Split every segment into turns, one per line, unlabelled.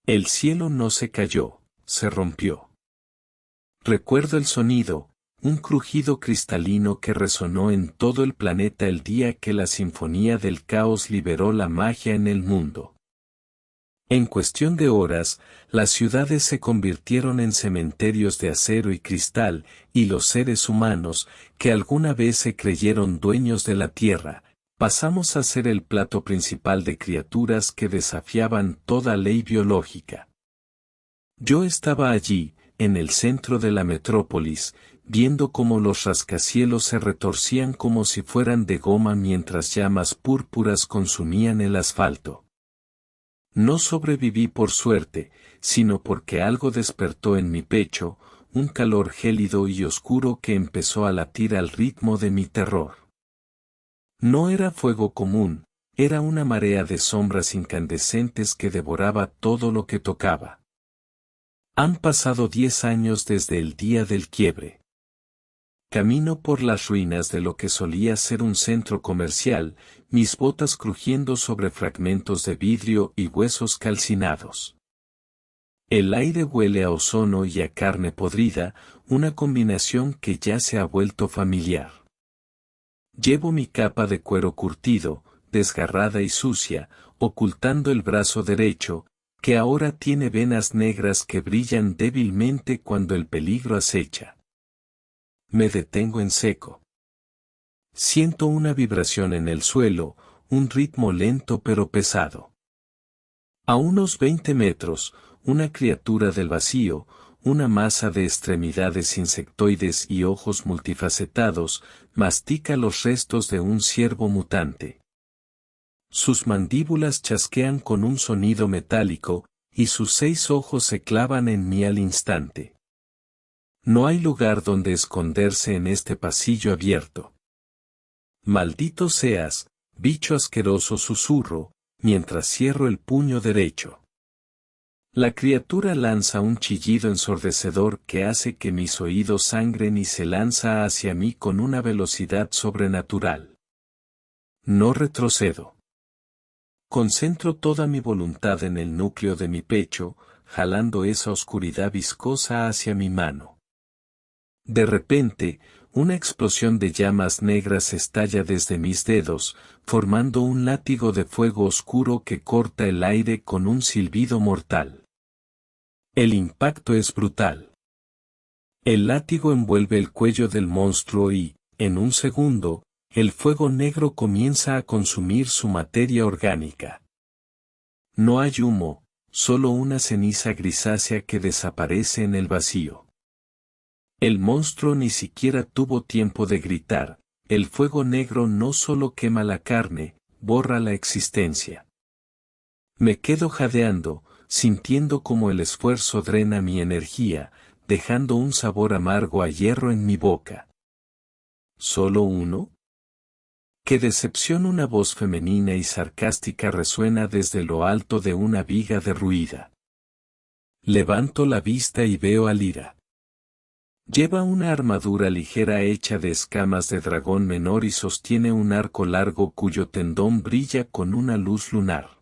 El cielo no se cayó, se rompió. Recuerdo el sonido, un crujido cristalino que resonó en todo el planeta el día que la sinfonía del caos liberó la magia en el mundo. En cuestión de horas, las ciudades se convirtieron en cementerios de acero y cristal, y los seres humanos, que alguna vez se creyeron dueños de la tierra, pasamos a ser el plato principal de criaturas que desafiaban toda ley biológica. Yo estaba allí, en el centro de la metrópolis, viendo cómo los rascacielos se retorcían como si fueran de goma mientras llamas púrpuras consumían el asfalto. No sobreviví por suerte, sino porque algo despertó en mi pecho, un calor gélido y oscuro que empezó a latir al ritmo de mi terror. No era fuego común, era una marea de sombras incandescentes que devoraba todo lo que tocaba. Han pasado 10 años desde el día del quiebre. Camino por las ruinas de lo que solía ser un centro comercial, mis botas crujiendo sobre fragmentos de vidrio y huesos calcinados. El aire huele a ozono y a carne podrida, una combinación que ya se ha vuelto familiar. Llevo mi capa de cuero curtido, desgarrada y sucia, ocultando el brazo derecho, que ahora tiene venas negras que brillan débilmente cuando el peligro acecha. Me detengo en seco. Siento una vibración en el suelo, un ritmo lento pero pesado. A unos 20 metros, una criatura del vacío, una masa de extremidades insectoides y ojos multifacetados, mastica los restos de un ciervo mutante. Sus mandíbulas chasquean con un sonido metálico, y sus 6 ojos se clavan en mí al instante. No hay lugar donde esconderse en este pasillo abierto. Maldito seas, bicho asqueroso, susurro, mientras cierro el puño derecho. La criatura lanza un chillido ensordecedor que hace que mis oídos sangren y se lanza hacia mí con una velocidad sobrenatural. No retrocedo. Concentro toda mi voluntad en el núcleo de mi pecho, jalando esa oscuridad viscosa hacia mi mano. De repente, una explosión de llamas negras estalla desde mis dedos, formando un látigo de fuego oscuro que corta el aire con un silbido mortal. El impacto es brutal. El látigo envuelve el cuello del monstruo y, en un segundo, el fuego negro comienza a consumir su materia orgánica. No hay humo, solo una ceniza grisácea que desaparece en el vacío. El monstruo ni siquiera tuvo tiempo de gritar, el fuego negro no solo quema la carne, borra la existencia. Me quedo jadeando, sintiendo como el esfuerzo drena mi energía, dejando un sabor amargo a hierro en mi boca. ¿Solo uno? ¡Qué decepción! Una voz femenina y sarcástica resuena desde lo alto de una viga derruida. Levanto la vista y veo a Lyra. Lleva una armadura ligera hecha de escamas de dragón menor y sostiene un arco largo cuyo tendón brilla con una luz lunar.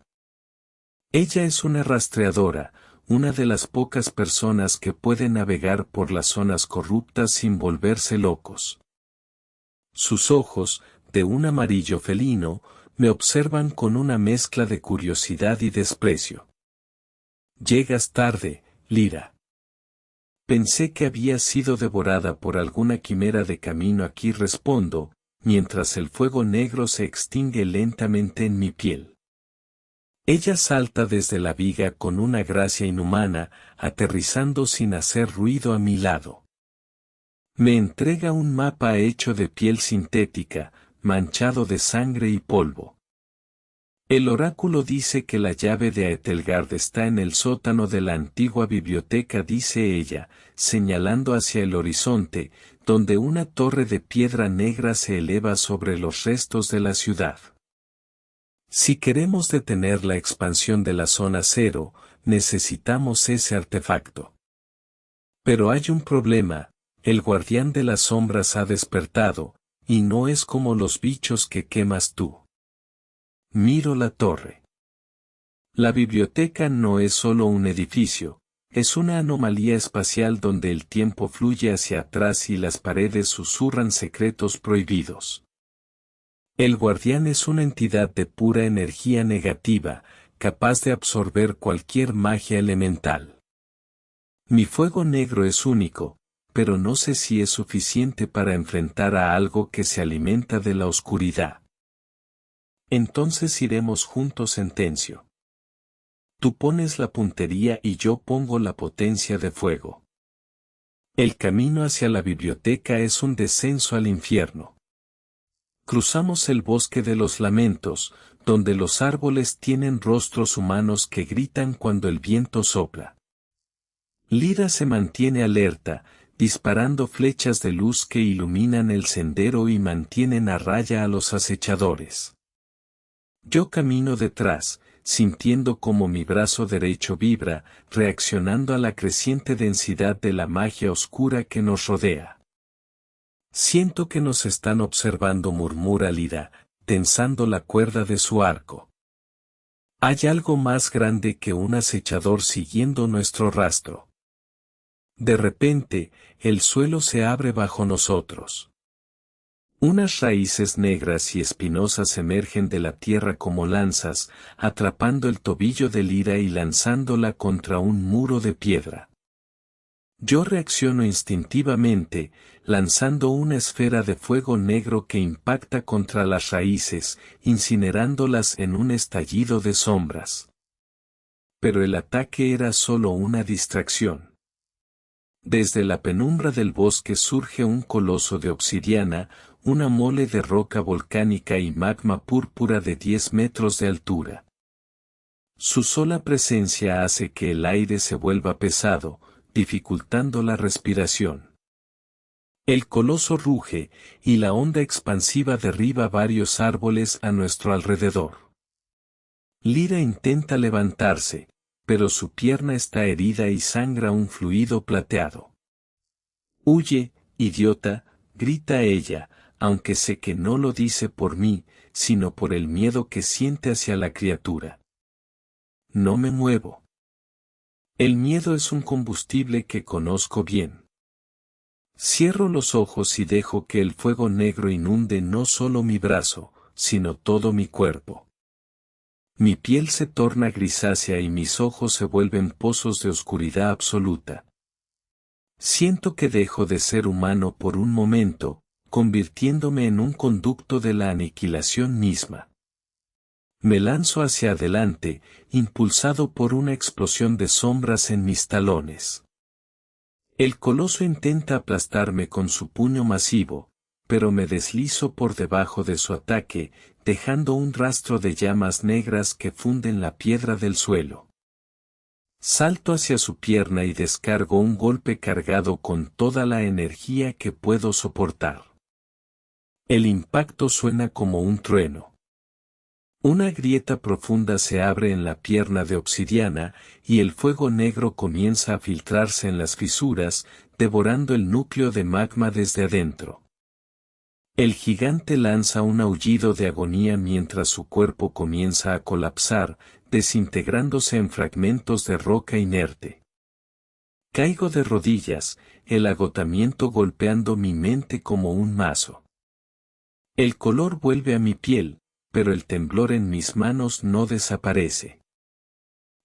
Ella es una rastreadora, una de las pocas personas que pueden navegar por las zonas corruptas sin volverse locos. Sus ojos, de un amarillo felino, me observan con una mezcla de curiosidad y desprecio. Llegas tarde, Lyra. Pensé que había sido devorada por alguna quimera de camino aquí, respondo, mientras el fuego negro se extingue lentamente en mi piel. Ella salta desde la viga con una gracia inhumana, aterrizando sin hacer ruido a mi lado. Me entrega un mapa hecho de piel sintética, manchado de sangre y polvo. El oráculo dice que la llave de Aetelgard está en el sótano de la antigua biblioteca, dice ella, señalando hacia el horizonte, donde una torre de piedra negra se eleva sobre los restos de la ciudad. Si queremos detener la expansión de la zona cero, necesitamos ese artefacto. Pero hay un problema, el guardián de las sombras ha despertado, y no es como los bichos que quemas tú. Miro la torre. La biblioteca no es solo un edificio, es una anomalía espacial donde el tiempo fluye hacia atrás y las paredes susurran secretos prohibidos. El guardián es una entidad de pura energía negativa, capaz de absorber cualquier magia elemental. Mi fuego negro es único, pero no sé si es suficiente para enfrentar a algo que se alimenta de la oscuridad. Entonces iremos juntos, sentencio. Tú pones la puntería y yo pongo la potencia de fuego. El camino hacia la biblioteca es un descenso al infierno. Cruzamos el bosque de los lamentos, donde los árboles tienen rostros humanos que gritan cuando el viento sopla. Lyra se mantiene alerta, disparando flechas de luz que iluminan el sendero y mantienen a raya a los acechadores. Yo camino detrás, sintiendo como mi brazo derecho vibra, reaccionando a la creciente densidad de la magia oscura que nos rodea. Siento que nos están observando, murmura Lyra, tensando la cuerda de su arco. Hay algo más grande que un acechador siguiendo nuestro rastro. De repente, el suelo se abre bajo nosotros. Unas raíces negras y espinosas emergen de la tierra como lanzas, atrapando el tobillo de Lyra y lanzándola contra un muro de piedra. Yo reacciono instintivamente, lanzando una esfera de fuego negro que impacta contra las raíces, incinerándolas en un estallido de sombras. Pero el ataque era solo una distracción. Desde la penumbra del bosque surge un coloso de obsidiana, una mole de roca volcánica y magma púrpura de 10 metros de altura. Su sola presencia hace que el aire se vuelva pesado, dificultando la respiración. El coloso ruge, y la onda expansiva derriba varios árboles a nuestro alrededor. Lyra intenta levantarse, pero su pierna está herida y sangra un fluido plateado. «Huye, idiota», grita ella, aunque sé que no lo dice por mí, sino por el miedo que siente hacia la criatura. No me muevo. El miedo es un combustible que conozco bien. Cierro los ojos y dejo que el fuego negro inunde no solo mi brazo, sino todo mi cuerpo. Mi piel se torna grisácea y mis ojos se vuelven pozos de oscuridad absoluta. Siento que dejo de ser humano por un momento, convirtiéndome en un conducto de la aniquilación misma. Me lanzo hacia adelante, impulsado por una explosión de sombras en mis talones. El coloso intenta aplastarme con su puño masivo, pero me deslizo por debajo de su ataque, dejando un rastro de llamas negras que funden la piedra del suelo. Salto hacia su pierna y descargo un golpe cargado con toda la energía que puedo soportar. El impacto suena como un trueno. Una grieta profunda se abre en la pierna de obsidiana, y el fuego negro comienza a filtrarse en las fisuras, devorando el núcleo de magma desde adentro. El gigante lanza un aullido de agonía mientras su cuerpo comienza a colapsar, desintegrándose en fragmentos de roca inerte. Caigo de rodillas, el agotamiento golpeando mi mente como un mazo. El color vuelve a mi piel, pero el temblor en mis manos no desaparece.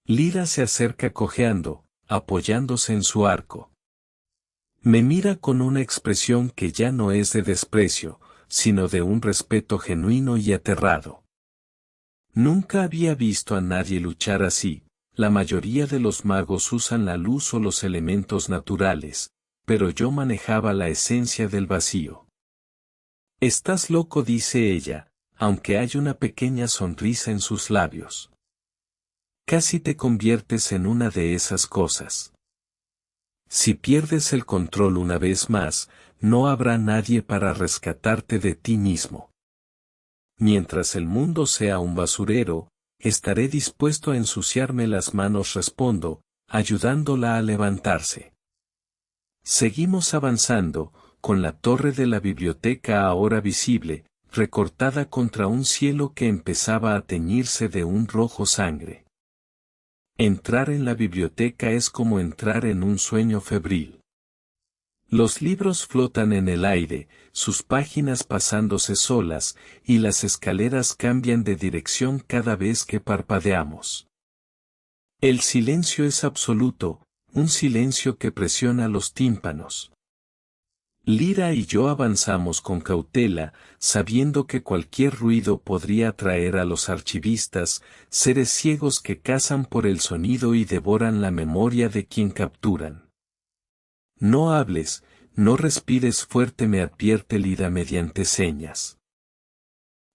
Lyra se acerca cojeando, apoyándose en su arco. Me mira con una expresión que ya no es de desprecio, sino de un respeto genuino y aterrado. Nunca había visto a nadie luchar así. La mayoría de los magos usan la luz o los elementos naturales, pero yo manejaba la esencia del vacío. «Estás loco», dice ella, aunque hay una pequeña sonrisa en sus labios. Casi te conviertes en una de esas cosas. Si pierdes el control una vez más, no habrá nadie para rescatarte de ti mismo. Mientras el mundo sea un basurero, estaré dispuesto a ensuciarme las manos, respondo, ayudándola a levantarse. Seguimos avanzando, con la torre de la biblioteca ahora visible, recortada contra un cielo que empezaba a teñirse de un rojo sangre. Entrar en la biblioteca es como entrar en un sueño febril. Los libros flotan en el aire, sus páginas pasándose solas, y las escaleras cambian de dirección cada vez que parpadeamos. El silencio es absoluto, un silencio que presiona los tímpanos. Lyra y yo avanzamos con cautela, sabiendo que cualquier ruido podría atraer a los archivistas, seres ciegos que cazan por el sonido y devoran la memoria de quien capturan. No hables, no respires fuerte, me advierte Lyra mediante señas.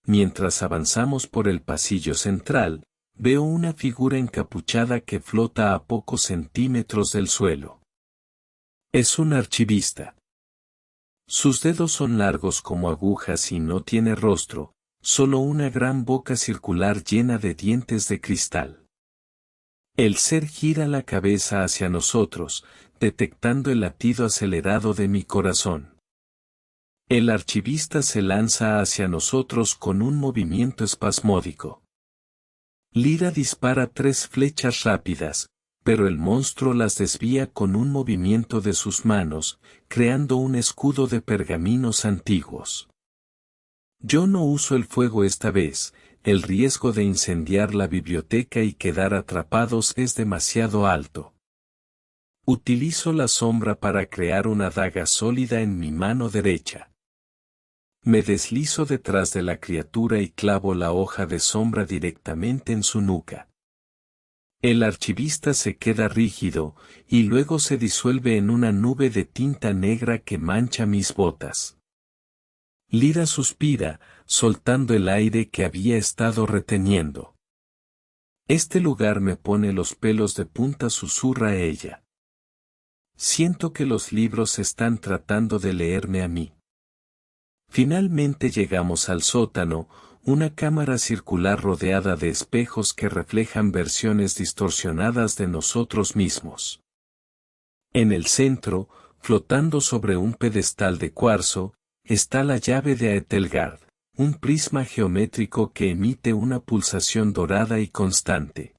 Mientras avanzamos por el pasillo central, veo una figura encapuchada que flota a pocos centímetros del suelo. Es un archivista. Sus dedos son largos como agujas y no tiene rostro, solo una gran boca circular llena de dientes de cristal. El ser gira la cabeza hacia nosotros, detectando el latido acelerado de mi corazón. El archivista se lanza hacia nosotros con un movimiento espasmódico. Lyra dispara 3 flechas rápidas, pero el monstruo las desvía con un movimiento de sus manos, creando un escudo de pergaminos antiguos. Yo no uso el fuego esta vez, el riesgo de incendiar la biblioteca y quedar atrapados es demasiado alto. Utilizo la sombra para crear una daga sólida en mi mano derecha. Me deslizo detrás de la criatura y clavo la hoja de sombra directamente en su nuca. El archivista se queda rígido, y luego se disuelve en una nube de tinta negra que mancha mis botas. Lyra suspira, soltando el aire que había estado reteniendo. Este lugar me pone los pelos de punta, susurra ella. Siento que los libros están tratando de leerme a mí. Finalmente llegamos al sótano, una cámara circular rodeada de espejos que reflejan versiones distorsionadas de nosotros mismos. En el centro, flotando sobre un pedestal de cuarzo, está la llave de Aetelgard, un prisma geométrico que emite una pulsación dorada y constante.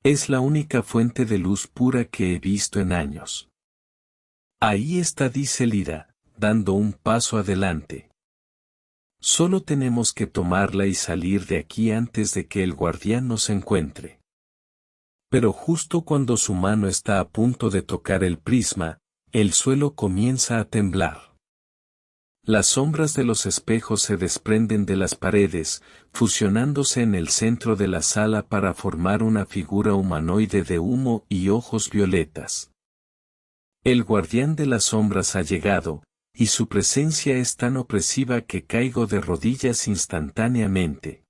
Es la única fuente de luz pura que he visto en años. Ahí está, dice Lyra, dando un paso adelante. Solo tenemos que tomarla y salir de aquí antes de que el guardián nos encuentre. Pero justo cuando su mano está a punto de tocar el prisma, el suelo comienza a temblar. Las sombras de los espejos se desprenden de las paredes, fusionándose en el centro de la sala para formar una figura humanoide de humo y ojos violetas. El guardián de las sombras ha llegado, y su presencia es tan opresiva que caigo de rodillas instantáneamente.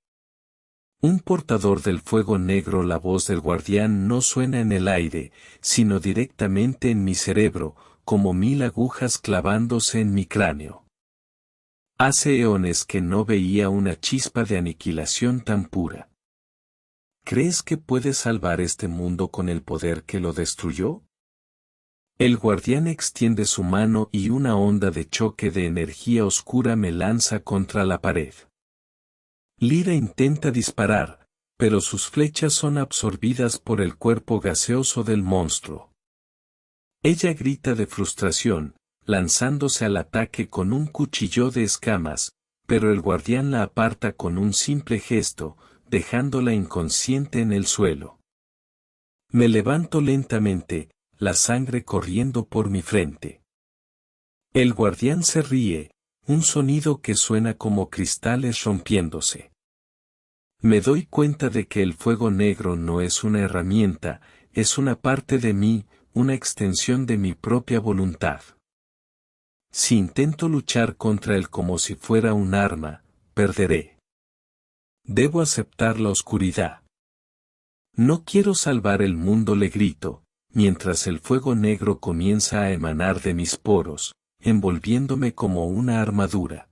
Un portador del fuego negro. La voz del guardián no suena en el aire, sino directamente en mi cerebro, como 1000 agujas clavándose en mi cráneo. Hace eones que no veía una chispa de aniquilación tan pura. ¿Crees que puedes salvar este mundo con el poder que lo destruyó? El guardián extiende su mano y una onda de choque de energía oscura me lanza contra la pared. Lyra intenta disparar, pero sus flechas son absorbidas por el cuerpo gaseoso del monstruo. Ella grita de frustración, lanzándose al ataque con un cuchillo de escamas, pero el guardián la aparta con un simple gesto, dejándola inconsciente en el suelo. Me levanto lentamente, la sangre corriendo por mi frente. El guardián se ríe, un sonido que suena como cristales rompiéndose. Me doy cuenta de que el fuego negro no es una herramienta, es una parte de mí, una extensión de mi propia voluntad. Si intento luchar contra él como si fuera un arma, perderé. Debo aceptar la oscuridad. No quiero salvar el mundo, le grito, mientras el fuego negro comienza a emanar de mis poros, envolviéndome como una armadura.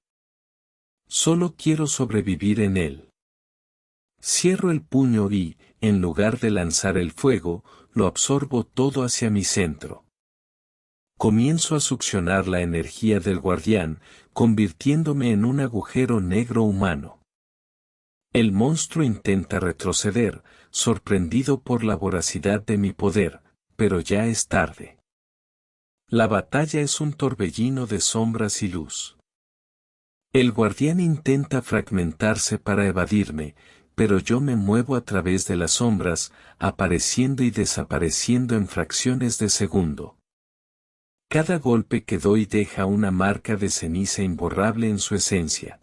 Solo quiero sobrevivir en él. Cierro el puño y, en lugar de lanzar el fuego, lo absorbo todo hacia mi centro. Comienzo a succionar la energía del guardián, convirtiéndome en un agujero negro humano. El monstruo intenta retroceder, sorprendido por la voracidad de mi poder, pero ya es tarde. La batalla es un torbellino de sombras y luz. El guardián intenta fragmentarse para evadirme, pero yo me muevo a través de las sombras, apareciendo y desapareciendo en fracciones de segundo. Cada golpe que doy deja una marca de ceniza imborrable en su esencia.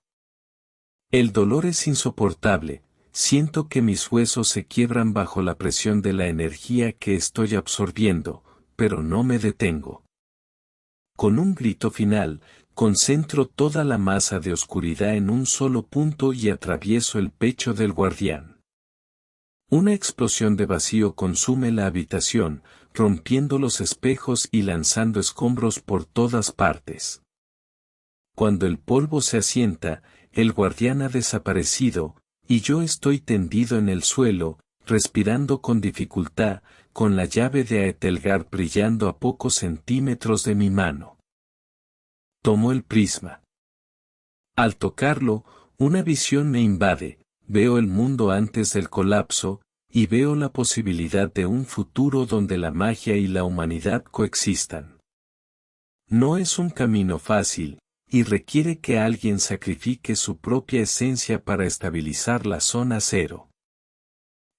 El dolor es insoportable, siento que mis huesos se quiebran bajo la presión de la energía que estoy absorbiendo, pero no me detengo. Con un grito final, concentro toda la masa de oscuridad en un solo punto y atravieso el pecho del guardián. Una explosión de vacío consume la habitación, rompiendo los espejos y lanzando escombros por todas partes. Cuando el polvo se asienta, el guardián ha desaparecido, y yo estoy tendido en el suelo, respirando con dificultad, con la llave de Aetelgar brillando a pocos centímetros de mi mano. Tomo el prisma. Al tocarlo, una visión me invade, veo el mundo antes del colapso, y veo la posibilidad de un futuro donde la magia y la humanidad coexistan. No es un camino fácil, y requiere que alguien sacrifique su propia esencia para estabilizar la zona cero.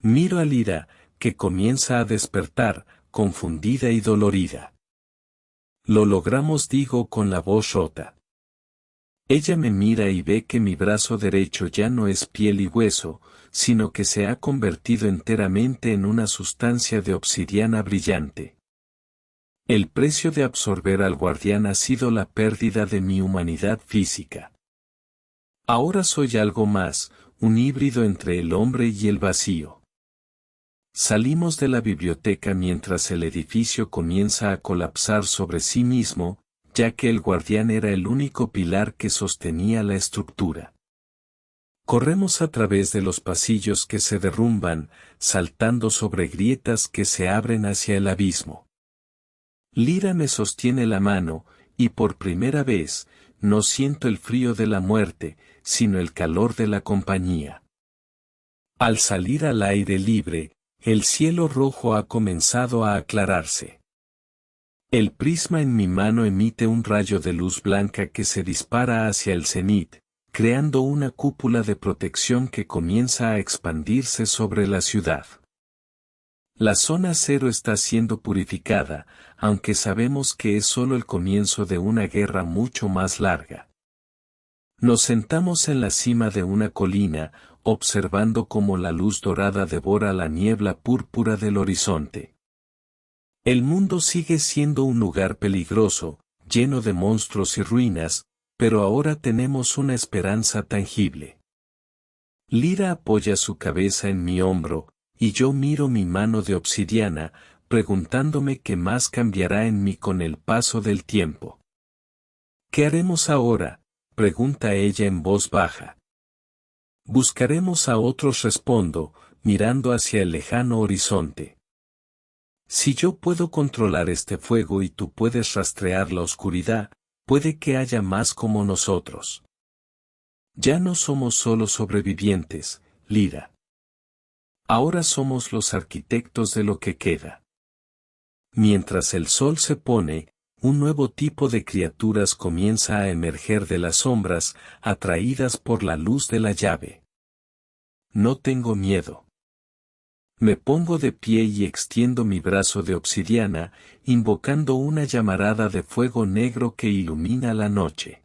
Miro a Lyra, que comienza a despertar, confundida y dolorida. Lo logramos, digo con la voz rota. Ella me mira y ve que mi brazo derecho ya no es piel y hueso, sino que se ha convertido enteramente en una sustancia de obsidiana brillante. El precio de absorber al guardián ha sido la pérdida de mi humanidad física. Ahora soy algo más, un híbrido entre el hombre y el vacío. Salimos de la biblioteca mientras el edificio comienza a colapsar sobre sí mismo, ya que el guardián era el único pilar que sostenía la estructura. Corremos a través de los pasillos que se derrumban, saltando sobre grietas que se abren hacia el abismo. Lyra me sostiene la mano, y por primera vez, no siento el frío de la muerte, sino el calor de la compañía. Al salir al aire libre, el cielo rojo ha comenzado a aclararse. El prisma en mi mano emite un rayo de luz blanca que se dispara hacia el cenit, creando una cúpula de protección que comienza a expandirse sobre la ciudad. La zona cero está siendo purificada, aunque sabemos que es solo el comienzo de una guerra mucho más larga. Nos sentamos en la cima de una colina, observando cómo la luz dorada devora la niebla púrpura del horizonte. El mundo sigue siendo un lugar peligroso, lleno de monstruos y ruinas, pero ahora tenemos una esperanza tangible. Lyra apoya su cabeza en mi hombro, y yo miro mi mano de obsidiana, preguntándome qué más cambiará en mí con el paso del tiempo. ¿Qué haremos ahora?, pregunta ella en voz baja. Buscaremos a otros, respondo, mirando hacia el lejano horizonte. Si yo puedo controlar este fuego y tú puedes rastrear la oscuridad, puede que haya más como nosotros. Ya no somos solo sobrevivientes, Lyra. Ahora somos los arquitectos de lo que queda. Mientras el sol se pone, un nuevo tipo de criaturas comienza a emerger de las sombras, atraídas por la luz de la llave. No tengo miedo. Me pongo de pie y extiendo mi brazo de obsidiana, invocando una llamarada de fuego negro que ilumina la noche.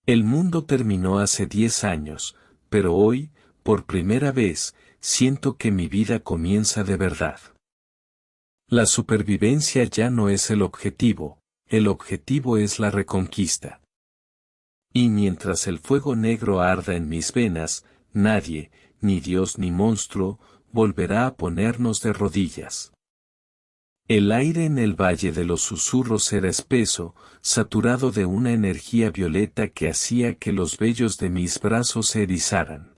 El mundo terminó hace 10 años, pero hoy, por primera vez, siento que mi vida comienza de verdad. La supervivencia ya no es el objetivo es la reconquista. Y mientras el fuego negro arda en mis venas, nadie, ni Dios ni monstruo, volverá a ponernos de rodillas. El aire en el Valle de los Susurros era espeso, saturado de una energía violeta que hacía que los vellos de mis brazos se erizaran.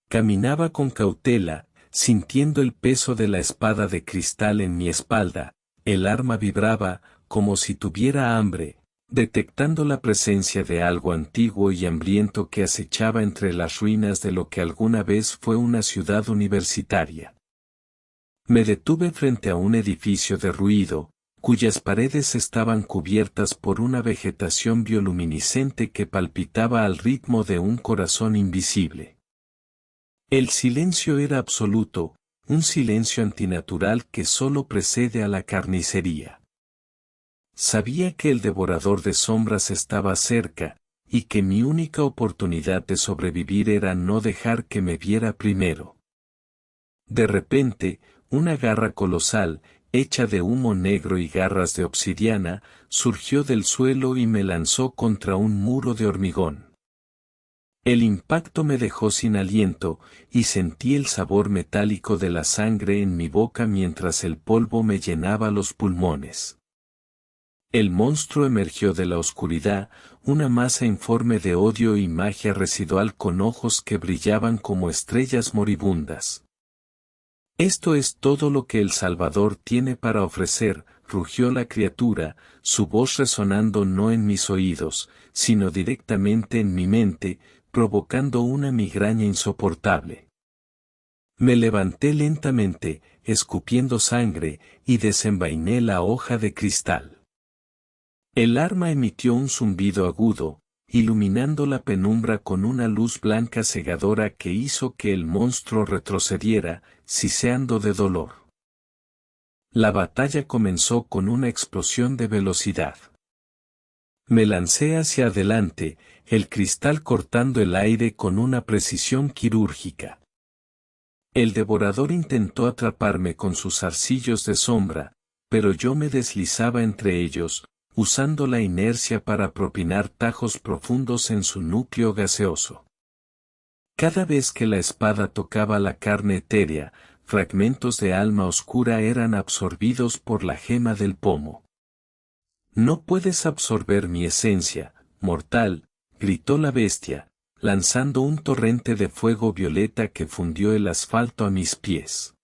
Caminaba con cautela, sintiendo el peso de la espada de cristal en mi espalda, el arma vibraba, como si tuviera hambre, Detectando la presencia de algo antiguo y hambriento que acechaba entre las ruinas de lo que alguna vez fue una ciudad universitaria. Me detuve frente a un edificio derruido, cuyas paredes estaban cubiertas por una vegetación bioluminiscente que palpitaba al ritmo de un corazón invisible. El silencio era absoluto, un silencio antinatural que solo precede a la carnicería. Sabía que el devorador de sombras estaba cerca, y que mi única oportunidad de sobrevivir era no dejar que me viera primero. De repente, una garra colosal, hecha de humo negro y garras de obsidiana, surgió del suelo y me lanzó contra un muro de hormigón. El impacto me dejó sin aliento, y sentí el sabor metálico de la sangre en mi boca mientras el polvo me llenaba los pulmones. El monstruo emergió de la oscuridad, una masa informe de odio y magia residual con ojos que brillaban como estrellas moribundas. Esto es todo lo que el Salvador tiene para ofrecer, rugió la criatura, su voz resonando no en mis oídos, sino directamente en mi mente, provocando una migraña insoportable. Me levanté lentamente, escupiendo sangre, y desenvainé la hoja de cristal. El arma emitió un zumbido agudo, iluminando la penumbra con una luz blanca cegadora que hizo que el monstruo retrocediera, siseando de dolor. La batalla comenzó con una explosión de velocidad. Me lancé hacia adelante, el cristal cortando el aire con una precisión quirúrgica. El devorador intentó atraparme con sus zarcillos de sombra, pero yo me deslizaba entre ellos, usando la inercia para propinar tajos profundos en su núcleo gaseoso. Cada vez que la espada tocaba la carne etérea, fragmentos de alma oscura eran absorbidos por la gema del pomo. No puedes absorber mi esencia, mortal, gritó la bestia, lanzando un torrente de fuego violeta que fundió el asfalto a mis pies.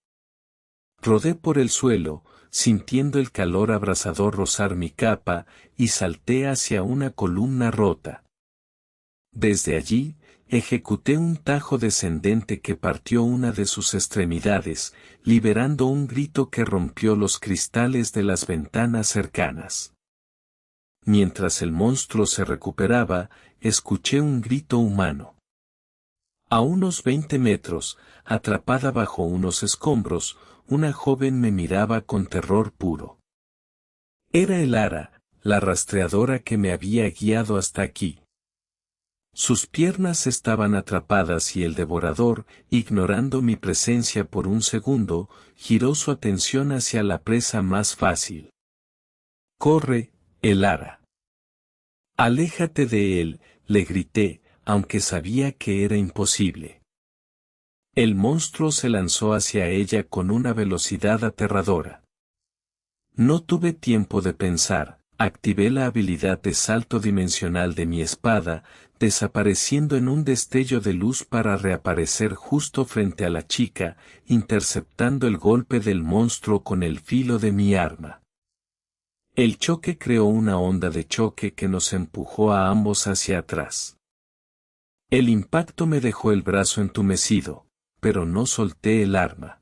Rodé por el suelo, sintiendo el calor abrasador rozar mi capa, y salté hacia una columna rota. Desde allí, ejecuté un tajo descendente que partió una de sus extremidades, liberando un grito que rompió los cristales de las ventanas cercanas. Mientras el monstruo se recuperaba, escuché un grito humano. A unos 20 metros, atrapada bajo unos escombros, una joven me miraba con terror puro. Era Elara, la rastreadora que me había guiado hasta aquí. Sus piernas estaban atrapadas y el devorador, ignorando mi presencia por un segundo, giró su atención hacia la presa más fácil. «Corre, Elara». «Aléjate de él», le grité, aunque sabía que era imposible. El monstruo se lanzó hacia ella con una velocidad aterradora. No tuve tiempo de pensar, activé la habilidad de salto dimensional de mi espada, desapareciendo en un destello de luz para reaparecer justo frente a la chica, interceptando el golpe del monstruo con el filo de mi arma. El choque creó una onda de choque que nos empujó a ambos hacia atrás. El impacto me dejó el brazo entumecido, pero no solté el arma.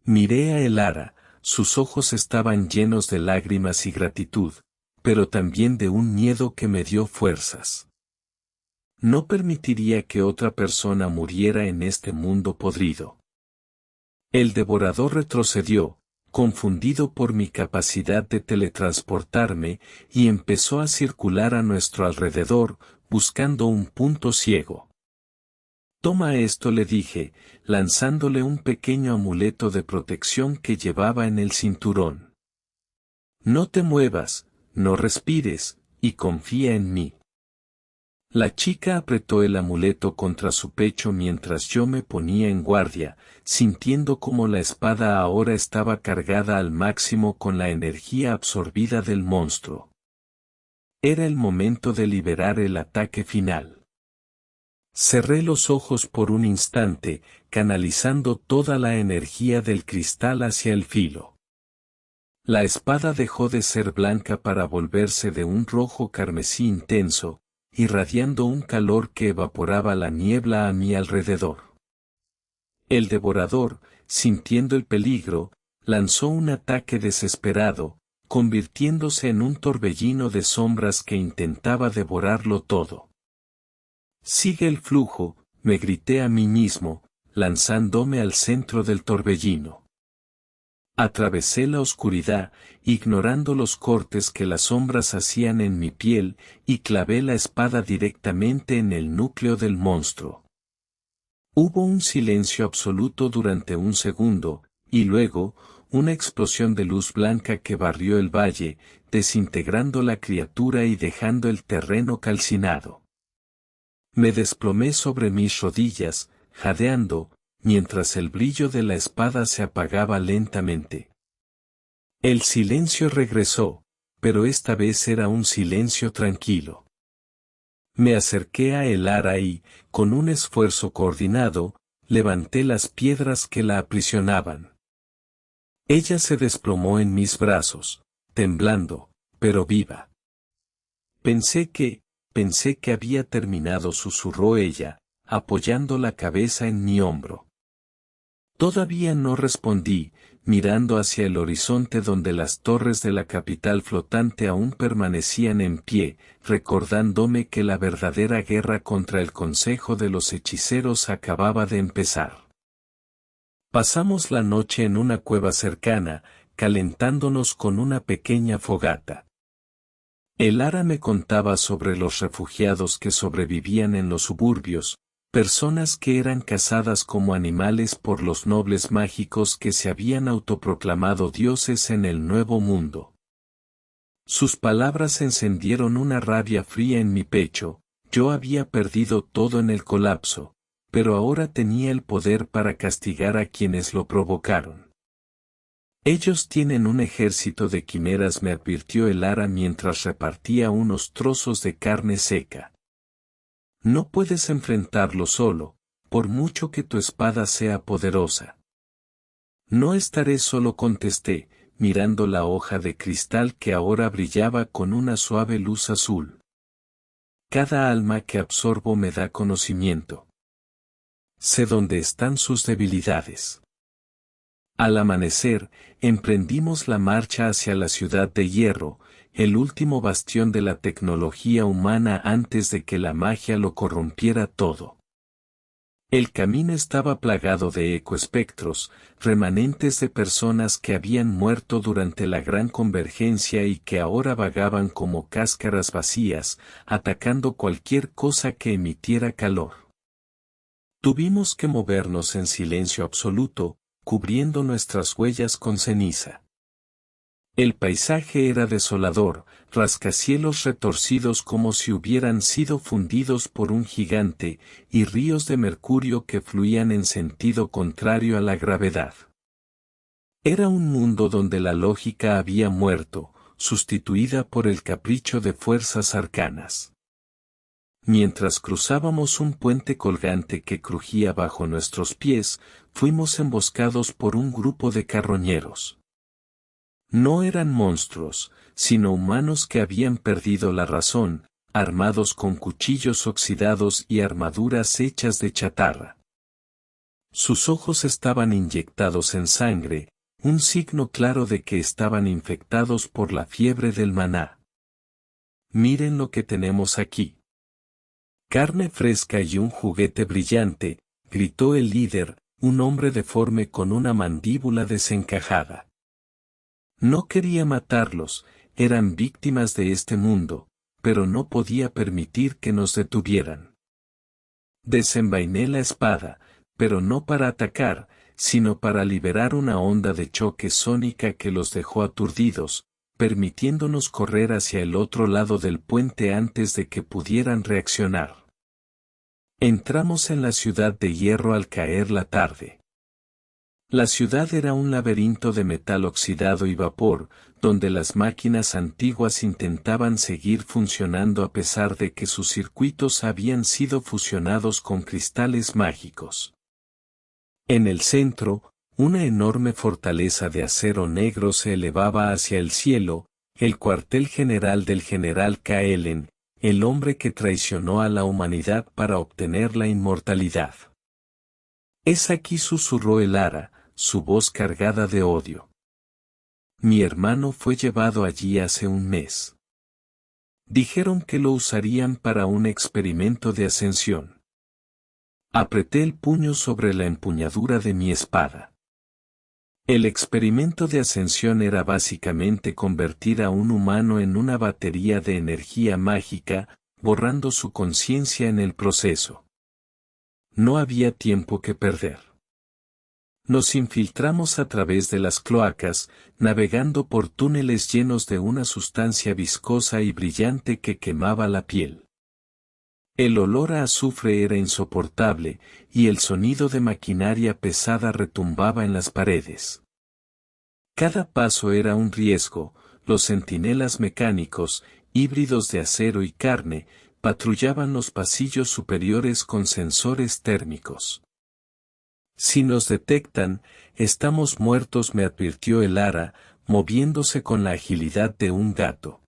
Miré a Elara, sus ojos estaban llenos de lágrimas y gratitud, pero también de un miedo que me dio fuerzas. No permitiría que otra persona muriera en este mundo podrido. El devorador retrocedió, confundido por mi capacidad de teletransportarme, y empezó a circular a nuestro alrededor, buscando un punto ciego. «Toma esto», le dije, lanzándole un pequeño amuleto de protección que llevaba en el cinturón. «No te muevas, no respires, y confía en mí». La chica apretó el amuleto contra su pecho mientras yo me ponía en guardia, sintiendo como la espada ahora estaba cargada al máximo con la energía absorbida del monstruo. Era el momento de liberar el ataque final. Cerré los ojos por un instante, canalizando toda la energía del cristal hacia el filo. La espada dejó de ser blanca para volverse de un rojo carmesí intenso, irradiando un calor que evaporaba la niebla a mi alrededor. El devorador, sintiendo el peligro, lanzó un ataque desesperado, convirtiéndose en un torbellino de sombras que intentaba devorarlo todo. Sigue el flujo, me grité a mí mismo, lanzándome al centro del torbellino. Atravesé la oscuridad, ignorando los cortes que las sombras hacían en mi piel, y clavé la espada directamente en el núcleo del monstruo. Hubo un silencio absoluto durante un segundo, y luego, una explosión de luz blanca que barrió el valle, desintegrando la criatura y dejando el terreno calcinado. Me desplomé sobre mis rodillas, jadeando, mientras el brillo de la espada se apagaba lentamente. El silencio regresó, pero esta vez era un silencio tranquilo. Me acerqué a Elara y, con un esfuerzo coordinado, levanté las piedras que la aprisionaban. Ella se desplomó en mis brazos, temblando, pero viva. Pensé que había terminado, susurró ella, apoyando la cabeza en mi hombro. Todavía no respondí, mirando hacia el horizonte donde las torres de la capital flotante aún permanecían en pie, recordándome que la verdadera guerra contra el Consejo de los Hechiceros acababa de empezar. Pasamos la noche en una cueva cercana, calentándonos con una pequeña fogata. Elara me contaba sobre los refugiados que sobrevivían en los suburbios, personas que eran cazadas como animales por los nobles mágicos que se habían autoproclamado dioses en el Nuevo Mundo. Sus palabras encendieron una rabia fría en mi pecho. Yo había perdido todo en el colapso, pero ahora tenía el poder para castigar a quienes lo provocaron. Ellos tienen un ejército de quimeras, me advirtió Elara mientras repartía unos trozos de carne seca. No puedes enfrentarlo solo, por mucho que tu espada sea poderosa. No estaré solo, contesté, mirando la hoja de cristal que ahora brillaba con una suave luz azul. Cada alma que absorbo me da conocimiento. Sé dónde están sus debilidades. Al amanecer, emprendimos la marcha hacia la ciudad de hierro, el último bastión de la tecnología humana antes de que la magia lo corrompiera todo. El camino estaba plagado de ecoespectros, remanentes de personas que habían muerto durante la gran convergencia y que ahora vagaban como cáscaras vacías, atacando cualquier cosa que emitiera calor. Tuvimos que movernos en silencio absoluto, cubriendo nuestras huellas con ceniza. El paisaje era desolador, rascacielos retorcidos como si hubieran sido fundidos por un gigante, y ríos de mercurio que fluían en sentido contrario a la gravedad. Era un mundo donde la lógica había muerto, sustituida por el capricho de fuerzas arcanas. Mientras cruzábamos un puente colgante que crujía bajo nuestros pies, fuimos emboscados por un grupo de carroñeros. No eran monstruos, sino humanos que habían perdido la razón, armados con cuchillos oxidados y armaduras hechas de chatarra. Sus ojos estaban inyectados en sangre, un signo claro de que estaban infectados por la fiebre del maná. Miren lo que tenemos aquí. Carne fresca y un juguete brillante, gritó el líder, un hombre deforme con una mandíbula desencajada. No quería matarlos, eran víctimas de este mundo, pero no podía permitir que nos detuvieran. Desenvainé la espada, pero no para atacar, sino para liberar una onda de choque sónica que los dejó aturdidos, permitiéndonos correr hacia el otro lado del puente antes de que pudieran reaccionar. Entramos en la ciudad de hierro al caer la tarde. La ciudad era un laberinto de metal oxidado y vapor, donde las máquinas antiguas intentaban seguir funcionando a pesar de que sus circuitos habían sido fusionados con cristales mágicos. En el centro, Una enorme fortaleza de acero negro se elevaba hacia el cielo, el cuartel general del general Kaelen, el hombre que traicionó a la humanidad para obtener la inmortalidad. Es aquí, susurró Elara, su voz cargada de odio. Mi hermano fue llevado allí hace un mes. Dijeron que lo usarían para un experimento de ascensión. Apreté el puño sobre la empuñadura de mi espada. El experimento de ascensión era básicamente convertir a un humano en una batería de energía mágica, borrando su conciencia en el proceso. No había tiempo que perder. Nos infiltramos a través de las cloacas, navegando por túneles llenos de una sustancia viscosa y brillante que quemaba la piel. El olor a azufre era insoportable, y el sonido de maquinaria pesada retumbaba en las paredes. Cada paso era un riesgo. Los centinelas mecánicos, híbridos de acero y carne, patrullaban los pasillos superiores con sensores térmicos. Si nos detectan, estamos muertos, me advirtió Elara, moviéndose con la agilidad de un gato.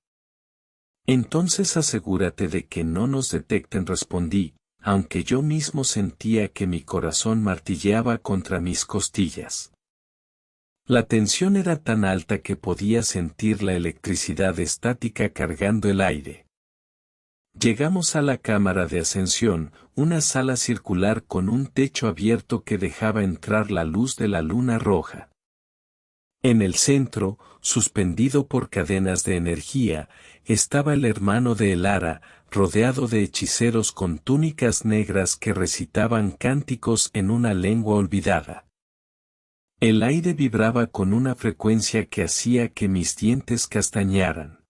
Entonces asegúrate de que no nos detecten, respondí, aunque yo mismo sentía que mi corazón martilleaba contra mis costillas. La tensión era tan alta que podía sentir la electricidad estática cargando el aire. Llegamos a la cámara de ascensión, una sala circular con un techo abierto que dejaba entrar la luz de la luna roja. En el centro, suspendido por cadenas de energía, estaba el hermano de Elara, rodeado de hechiceros con túnicas negras que recitaban cánticos en una lengua olvidada. El aire vibraba con una frecuencia que hacía que mis dientes castañaran.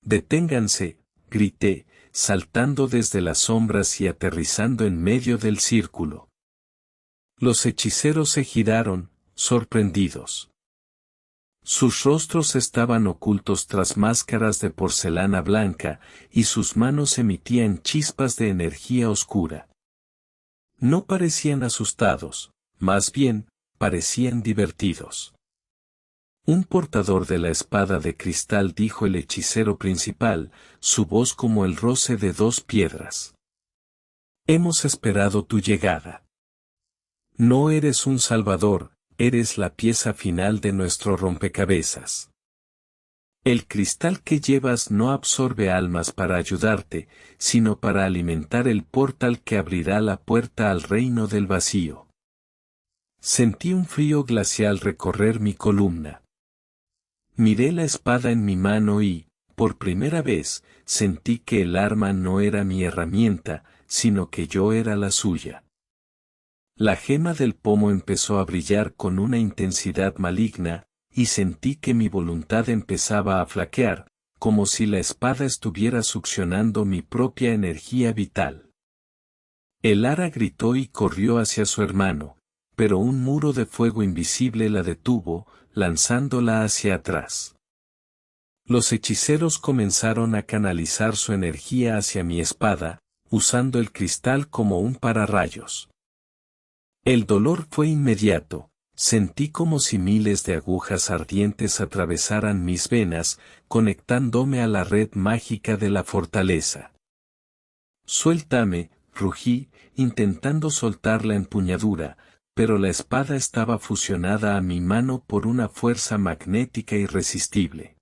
«Deténganse», grité, saltando desde las sombras y aterrizando en medio del círculo. Los hechiceros se giraron, sorprendidos. Sus rostros estaban ocultos tras máscaras de porcelana blanca, y sus manos emitían chispas de energía oscura. No parecían asustados, más bien, parecían divertidos. Un portador de la espada de cristal, dijo el hechicero principal, su voz como el roce de dos piedras. Hemos esperado tu llegada. No eres un salvador, eres la pieza final de nuestro rompecabezas. El cristal que llevas no absorbe almas para ayudarte, sino para alimentar el portal que abrirá la puerta al reino del vacío. Sentí un frío glacial recorrer mi columna. Miré la espada en mi mano y, por primera vez, sentí que el arma no era mi herramienta, sino que yo era la suya. La gema del pomo empezó a brillar con una intensidad maligna, y sentí que mi voluntad empezaba a flaquear, como si la espada estuviera succionando mi propia energía vital. Elara gritó y corrió hacia su hermano, pero un muro de fuego invisible la detuvo, lanzándola hacia atrás. Los hechiceros comenzaron a canalizar su energía hacia mi espada, usando el cristal como un pararrayos. El dolor fue inmediato, sentí como si miles de agujas ardientes atravesaran mis venas, conectándome a la red mágica de la fortaleza. «Suéltame», rugí, intentando soltar la empuñadura, pero la espada estaba fusionada a mi mano por una fuerza magnética irresistible.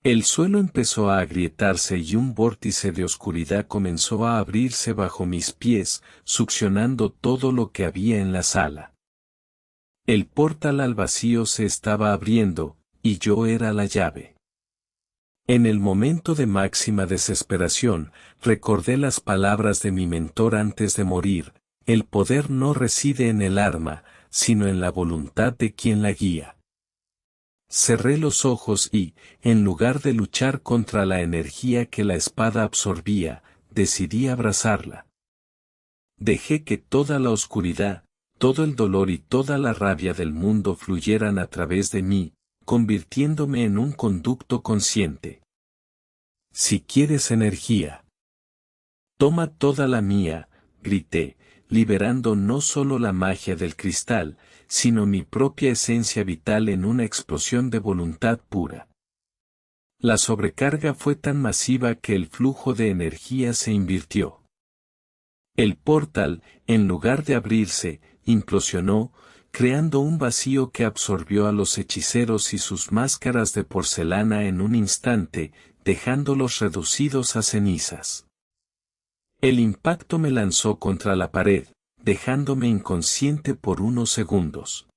El suelo empezó a agrietarse y un vórtice de oscuridad comenzó a abrirse bajo mis pies, succionando todo lo que había en la sala. El portal al vacío se estaba abriendo, y yo era la llave. En el momento de máxima desesperación, recordé las palabras de mi mentor antes de morir: el poder no reside en el arma, sino en la voluntad de quien la guía. Cerré los ojos y, en lugar de luchar contra la energía que la espada absorbía, decidí abrazarla. Dejé que toda la oscuridad, todo el dolor y toda la rabia del mundo fluyeran a través de mí, convirtiéndome en un conducto consciente. Si quieres energía, toma toda la mía, grité, liberando no solo la magia del cristal, sino mi propia esencia vital en una explosión de voluntad pura. La sobrecarga fue tan masiva que el flujo de energía se invirtió. El portal, en lugar de abrirse, implosionó, creando un vacío que absorbió a los hechiceros y sus máscaras de porcelana en un instante, dejándolos reducidos a cenizas. El impacto me lanzó contra la pared, dejándome inconsciente por unos segundos.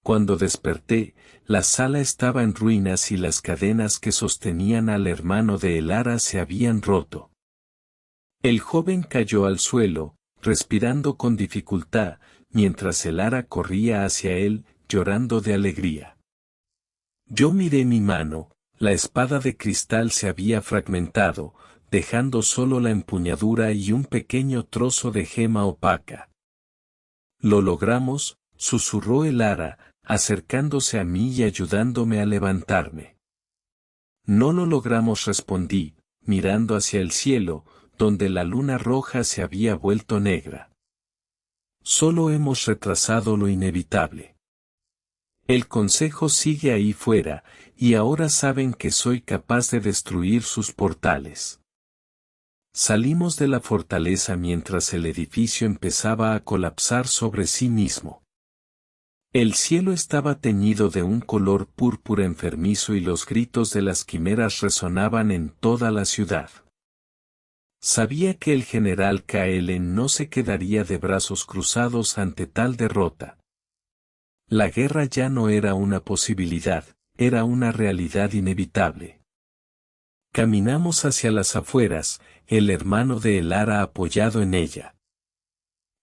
Cuando desperté, la sala estaba en ruinas y las cadenas que sostenían al hermano de Elara se habían roto. El joven cayó al suelo, respirando con dificultad, mientras Elara corría hacia él, llorando de alegría. Yo miré mi mano, la espada de cristal se había fragmentado, dejando solo la empuñadura y un pequeño trozo de gema opaca. Lo logramos, susurró Elara, acercándose a mí y ayudándome a levantarme. No lo logramos, respondí, mirando hacia el cielo, donde la luna roja se había vuelto negra. Solo hemos retrasado lo inevitable. El consejo sigue ahí fuera, y ahora saben que soy capaz de destruir sus portales. Salimos de la fortaleza mientras el edificio empezaba a colapsar sobre sí mismo. El cielo estaba teñido de un color púrpura enfermizo y los gritos de las quimeras resonaban en toda la ciudad. Sabía que el general Kaelen no se quedaría de brazos cruzados ante tal derrota. La guerra ya no era una posibilidad, era una realidad inevitable. Caminamos hacia las afueras, el hermano de Elara apoyado en ella.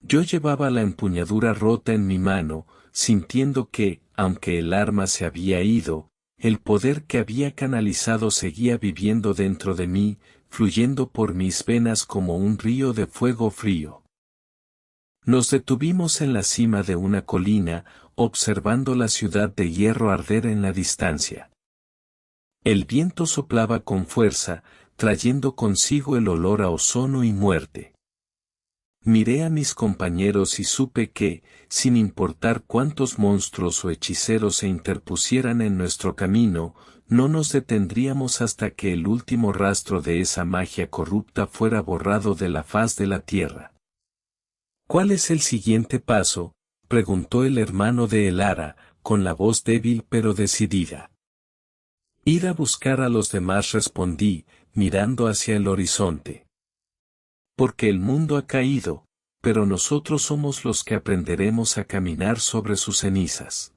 Yo llevaba la empuñadura rota en mi mano, sintiendo que, aunque el arma se había ido, el poder que había canalizado seguía viviendo dentro de mí, fluyendo por mis venas como un río de fuego frío. Nos detuvimos en la cima de una colina, observando la ciudad de hierro arder en la distancia. El viento soplaba con fuerza, trayendo consigo el olor a ozono y muerte. Miré a mis compañeros y supe que, sin importar cuántos monstruos o hechiceros se interpusieran en nuestro camino, no nos detendríamos hasta que el último rastro de esa magia corrupta fuera borrado de la faz de la tierra. ¿Cuál es el siguiente paso?, preguntó el hermano de Elara, con la voz débil pero decidida. Ir a buscar a los demás, respondí, mirando hacia el horizonte. Porque el mundo ha caído, pero nosotros somos los que aprenderemos a caminar sobre sus cenizas.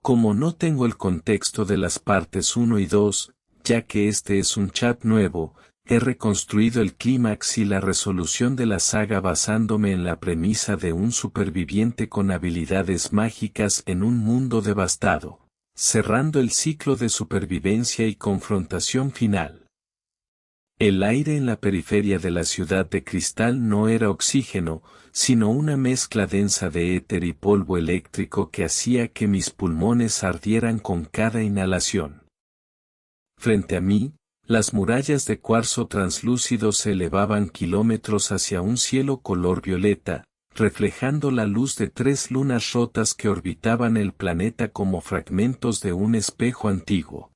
Como no tengo el contexto de las partes 1 y 2, ya que este es un chat nuevo, he reconstruido el clímax y la resolución de la saga basándome en la premisa de un superviviente con habilidades mágicas en un mundo devastado, cerrando el ciclo de supervivencia y confrontación final. El aire en la periferia de la ciudad de cristal no era oxígeno, sino una mezcla densa de éter y polvo eléctrico que hacía que mis pulmones ardieran con cada inhalación. Frente a mí, las murallas de cuarzo translúcido se elevaban kilómetros hacia un cielo color violeta, reflejando la luz de 3 lunas rotas que orbitaban el planeta como fragmentos de un espejo antiguo.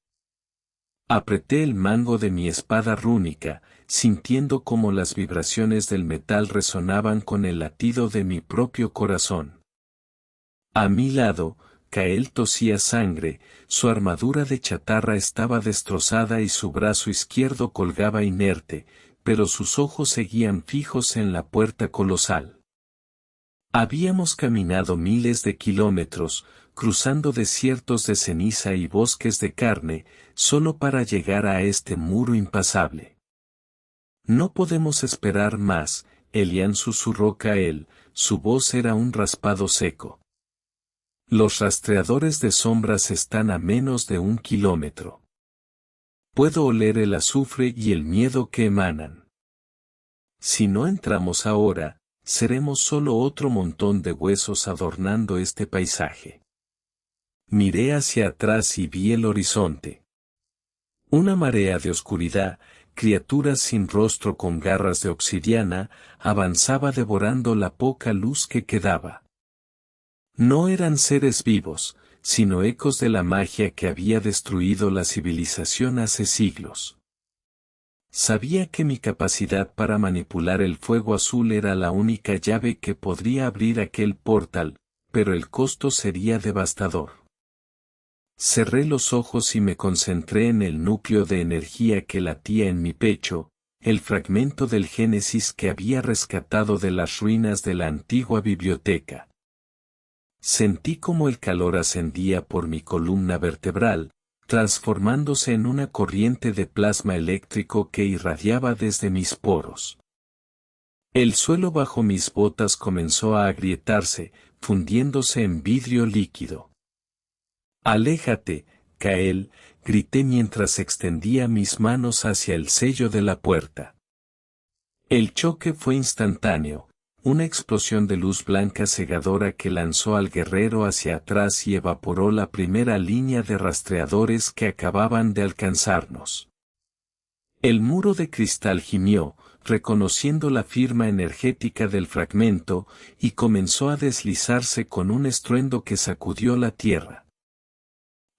Apreté el mango de mi espada rúnica, sintiendo como las vibraciones del metal resonaban con el latido de mi propio corazón. A mi lado, Kael tosía sangre, su armadura de chatarra estaba destrozada y su brazo izquierdo colgaba inerte, pero sus ojos seguían fijos en la puerta colosal. Habíamos caminado miles de kilómetros, cruzando desiertos de ceniza y bosques de carne, solo para llegar a este muro impasable. No podemos esperar más, Elian, susurró Kael, su voz era un raspado seco. Los rastreadores de sombras están a menos de 1 kilómetro. Puedo oler el azufre y el miedo que emanan. Si no entramos ahora, seremos solo otro montón de huesos adornando este paisaje. Miré hacia atrás y vi el horizonte. Una marea de oscuridad, criaturas sin rostro con garras de obsidiana, avanzaba devorando la poca luz que quedaba. No eran seres vivos, sino ecos de la magia que había destruido la civilización hace siglos. Sabía que mi capacidad para manipular el fuego azul era la única llave que podría abrir aquel portal, pero el costo sería devastador. Cerré los ojos y me concentré en el núcleo de energía que latía en mi pecho, el fragmento del Génesis que había rescatado de las ruinas de la antigua biblioteca. Sentí como el calor ascendía por mi columna vertebral, transformándose en una corriente de plasma eléctrico que irradiaba desde mis poros. El suelo bajo mis botas comenzó a agrietarse, fundiéndose en vidrio líquido. «Aléjate, Kael», grité mientras extendía mis manos hacia el sello de la puerta. El choque fue instantáneo, una explosión de luz blanca cegadora que lanzó al guerrero hacia atrás y evaporó la primera línea de rastreadores que acababan de alcanzarnos. El muro de cristal gimió, reconociendo la firma energética del fragmento, y comenzó a deslizarse con un estruendo que sacudió la tierra.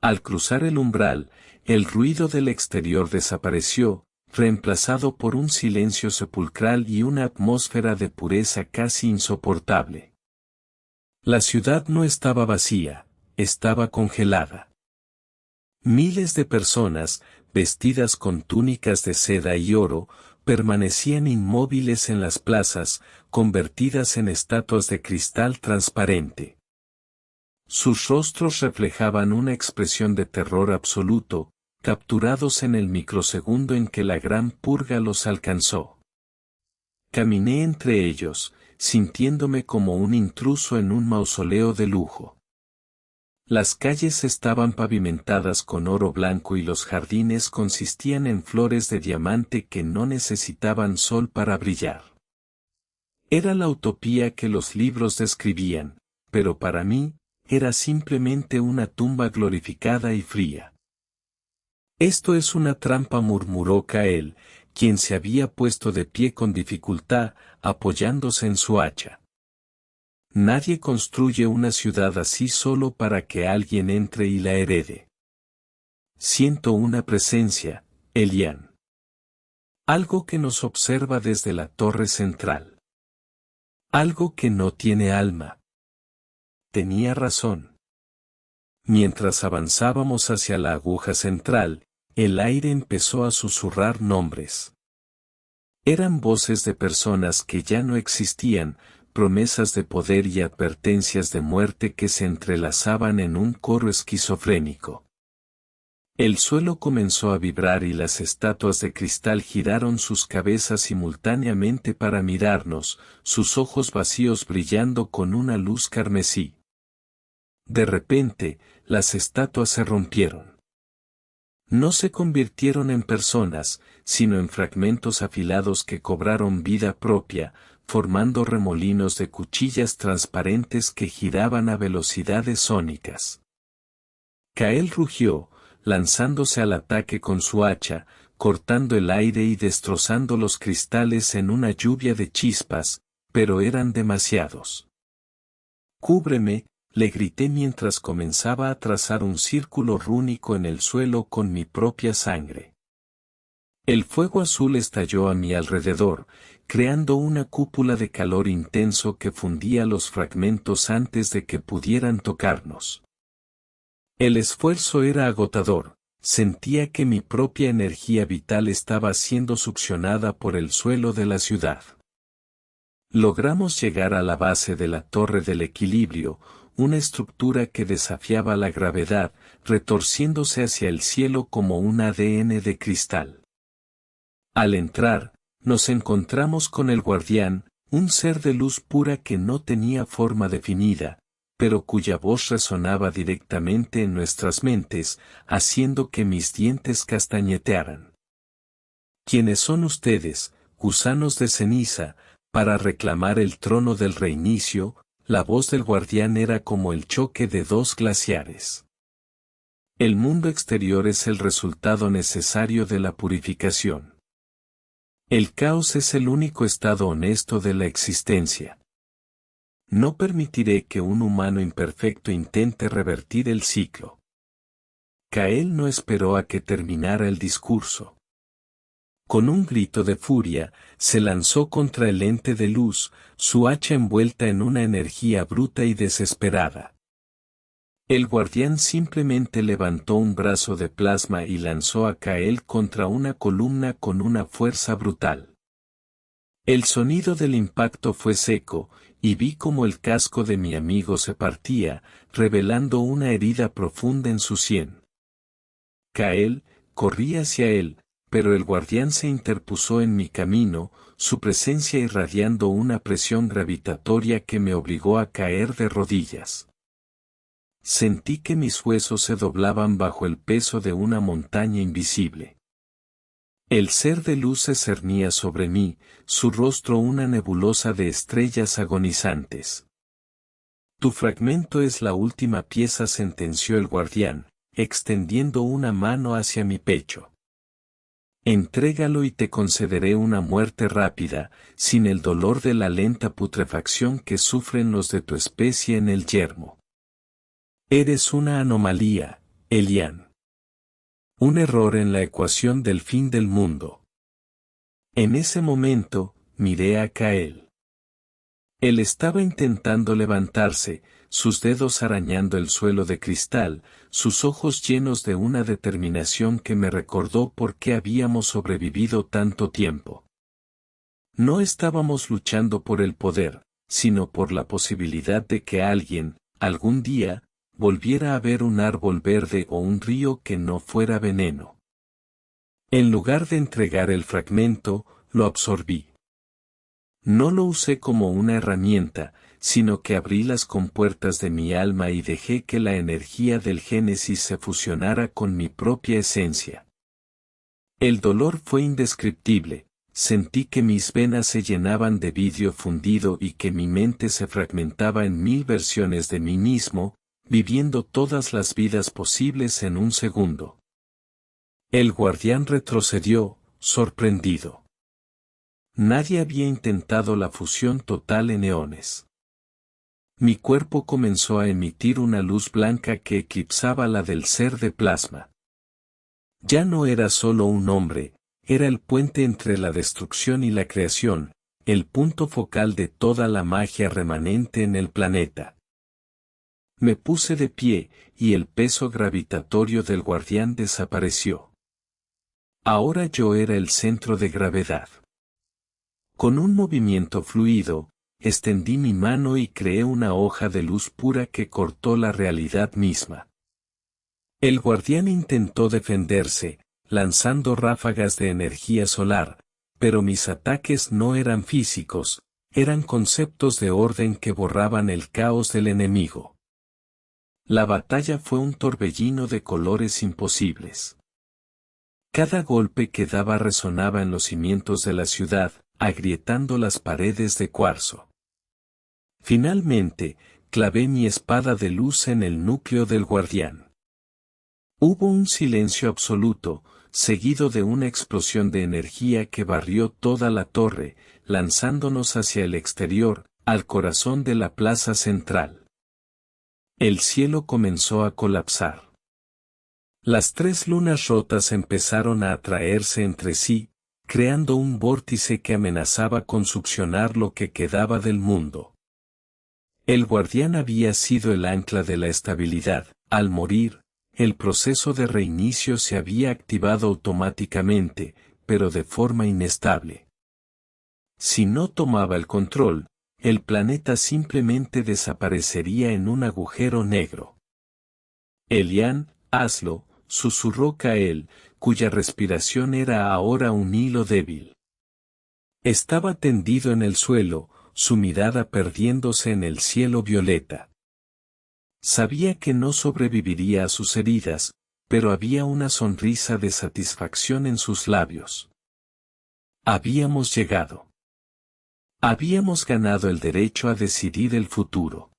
Al cruzar el umbral, el ruido del exterior desapareció, reemplazado por un silencio sepulcral y una atmósfera de pureza casi insoportable. La ciudad no estaba vacía, estaba congelada. Miles de personas, vestidas con túnicas de seda y oro, permanecían inmóviles en las plazas, convertidas en estatuas de cristal transparente. Sus rostros reflejaban una expresión de terror absoluto, capturados en el microsegundo en que la gran purga los alcanzó. Caminé entre ellos, sintiéndome como un intruso en un mausoleo de lujo. Las calles estaban pavimentadas con oro blanco y los jardines consistían en flores de diamante que no necesitaban sol para brillar. Era la utopía que los libros describían, pero para mí, era simplemente una tumba glorificada y fría. «Esto es una trampa», murmuró Kael, quien se había puesto de pie con dificultad, apoyándose en su hacha. «Nadie construye una ciudad así solo para que alguien entre y la herede». Siento una presencia, Elian. Algo que nos observa desde la torre central. Algo que no tiene alma. Tenía razón. Mientras avanzábamos hacia la aguja central, el aire empezó a susurrar nombres. Eran voces de personas que ya no existían, promesas de poder y advertencias de muerte que se entrelazaban en un coro esquizofrénico. El suelo comenzó a vibrar y las estatuas de cristal giraron sus cabezas simultáneamente para mirarnos, sus ojos vacíos brillando con una luz carmesí. De repente, las estatuas se rompieron. No se convirtieron en personas, sino en fragmentos afilados que cobraron vida propia, formando remolinos de cuchillas transparentes que giraban a velocidades sónicas. Kael rugió, lanzándose al ataque con su hacha, cortando el aire y destrozando los cristales en una lluvia de chispas, pero eran demasiados. «Cúbreme», le grité mientras comenzaba a trazar un círculo rúnico en el suelo con mi propia sangre. El fuego azul estalló a mi alrededor, creando una cúpula de calor intenso que fundía los fragmentos antes de que pudieran tocarnos. El esfuerzo era agotador, sentía que mi propia energía vital estaba siendo succionada por el suelo de la ciudad. Logramos llegar a la base de la Torre del Equilibrio, una estructura que desafiaba la gravedad, retorciéndose hacia el cielo como un ADN de cristal. Al entrar, nos encontramos con el guardián, un ser de luz pura que no tenía forma definida, pero cuya voz resonaba directamente en nuestras mentes, haciendo que mis dientes castañetearan. «¿Quiénes son ustedes, gusanos de ceniza, para reclamar el trono del reinicio?». La voz del guardián era como el choque de dos glaciares. El mundo exterior es el resultado necesario de la purificación. El caos es el único estado honesto de la existencia. No permitiré que un humano imperfecto intente revertir el ciclo. Kael no esperó a que terminara el discurso. Con un grito de furia, se lanzó contra el ente de luz, su hacha envuelta en una energía bruta y desesperada. El guardián simplemente levantó un brazo de plasma y lanzó a Kael contra una columna con una fuerza brutal. El sonido del impacto fue seco, y vi como el casco de mi amigo se partía, revelando una herida profunda en su sien. Kael, corrí hacia él, pero el guardián se interpuso en mi camino, su presencia irradiando una presión gravitatoria que me obligó a caer de rodillas. Sentí que mis huesos se doblaban bajo el peso de una montaña invisible. El ser de luz se cernía sobre mí, su rostro una nebulosa de estrellas agonizantes. Tu fragmento es la última pieza, sentenció el guardián, extendiendo una mano hacia mi pecho. Entrégalo y te concederé una muerte rápida, sin el dolor de la lenta putrefacción que sufren los de tu especie en el yermo. Eres una anomalía, Elian. Un error en la ecuación del fin del mundo. En ese momento, miré a Kael. Él estaba intentando levantarse, sus dedos arañando el suelo de cristal, sus ojos llenos de una determinación que me recordó por qué habíamos sobrevivido tanto tiempo. No estábamos luchando por el poder, sino por la posibilidad de que alguien, algún día, volviera a ver un árbol verde o un río que no fuera veneno. En lugar de entregar el fragmento, lo absorbí. No lo usé como una herramienta, sino que abrí las compuertas de mi alma y dejé que la energía del Génesis se fusionara con mi propia esencia. El dolor fue indescriptible, sentí que mis venas se llenaban de vidrio fundido y que mi mente se fragmentaba en 1000 versiones de mí mismo, viviendo todas las vidas posibles en un segundo. El guardián retrocedió, sorprendido. Nadie había intentado la fusión total en eones. Mi cuerpo comenzó a emitir una luz blanca que eclipsaba la del ser de plasma. Ya no era solo un hombre, era el puente entre la destrucción y la creación, el punto focal de toda la magia remanente en el planeta. Me puse de pie, y el peso gravitatorio del guardián desapareció. Ahora yo era el centro de gravedad. Con un movimiento fluido, extendí mi mano y creé una hoja de luz pura que cortó la realidad misma. El guardián intentó defenderse, lanzando ráfagas de energía solar, pero mis ataques no eran físicos, eran conceptos de orden que borraban el caos del enemigo. La batalla fue un torbellino de colores imposibles. Cada golpe que daba resonaba en los cimientos de la ciudad, agrietando las paredes de cuarzo. Finalmente, clavé mi espada de luz en el núcleo del guardián. Hubo un silencio absoluto, seguido de una explosión de energía que barrió toda la torre, lanzándonos hacia el exterior, al corazón de la plaza central. El cielo comenzó a colapsar. Las 3 lunas rotas empezaron a atraerse entre sí, creando un vórtice que amenazaba con succionar lo que quedaba del mundo. El guardián había sido el ancla de la estabilidad. Al morir, el proceso de reinicio se había activado automáticamente, pero de forma inestable. Si no tomaba el control, el planeta simplemente desaparecería en un agujero negro. Elian, hazlo, susurró Kael, cuya respiración era ahora un hilo débil. Estaba tendido en el suelo, su mirada perdiéndose en el cielo violeta. Sabía que no sobreviviría a sus heridas, pero había una sonrisa de satisfacción en sus labios. Habíamos llegado. Habíamos ganado el derecho a decidir el futuro.